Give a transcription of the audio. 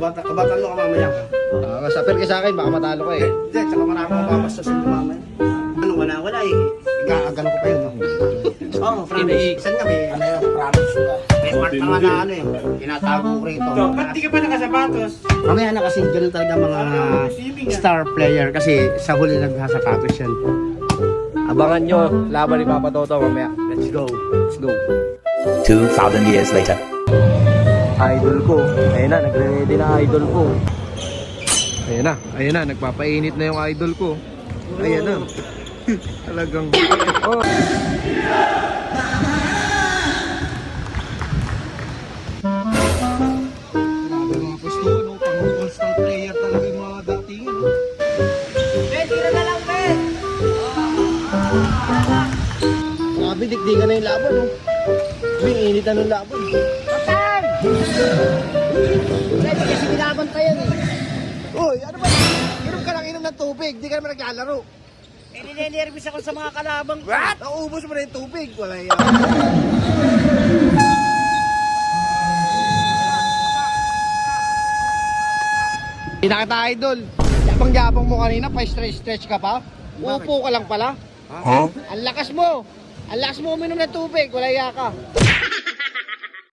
Kabatan mo ka mamaya. Masapir ka sa akin, baka matalo ko eh. Hindi, tsaka marami akong papastasin ko mamaya. Ano, wala eh. Igagano ko pa yun, no? Oo, promise. Saan nga may, ano yun, promise. May part na nga na ano eh. Tinatago ko rito. Ba't di ka pa nakasapatos? Mamaya na kasi ganun talaga mga star player kasi sa huli nagsasapatos yan. Abangan nyo, laban ni Papa Toto mamaya. Let's go. Let's go. 2,000 years later. Idol ko. Ayun na, nagre-ready na idol ko. Ayun na, nagpapainit na yung idol ko. Ayun na. Talagang... Oh. Mga gusto, no? Pang-constant player talaga yung mga dating, no? Tira na lang, Ben! Grabe, dikdikan na yung laban, no? Bing, init na ng laban. Kaptan! Pwede kasi binaban pa yan eh. Uy, ano ba? Inom ka lang, inom ng tubig. Di ka naman naglalaro. Eh, ninenervous ako sa mga kalabang ko. What? Naubos mo na yung tubig. Wala yan. Pinakita idol. Yabang-yabang mo kanina, pa-stretch ka pa. Upo ka lang pala. Huh? Ang lakas mo. Ang lakas mo uminom ng tubig. Wala iya ka.